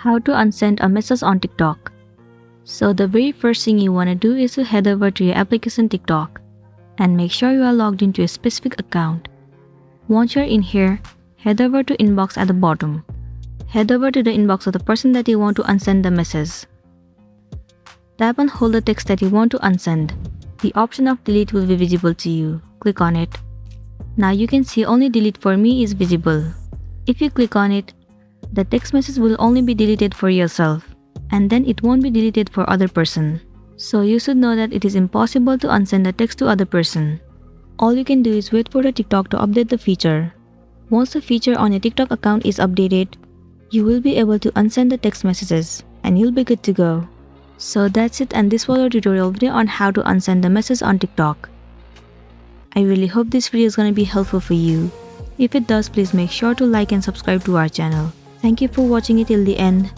How to unsend a message on TikTok. So the very first thing you want to do is to head over to your application TikTok and make sure you are logged into a specific account. Once you're in here, head over to inbox at the bottom. Head over to the inbox of the person that you want to unsend the message. Tap and hold the text that you want to unsend. The option of delete will be visible to you. Click on it. Now you can see only delete for me is visible. If you click on it, the text message will only be deleted for yourself, and then it won't be deleted for other person. So you should know that it is impossible to unsend the text to other person. All you can do is wait for the TikTok to update the feature. Once the feature on your TikTok account is updated, you will be able to unsend the text messages and you'll be good to go. So that's it, and this was our tutorial video on how to unsend the message on TikTok. I really hope this video is going to be helpful for you. If it does, please make sure to like and subscribe to our channel. Thank you for watching it till the end.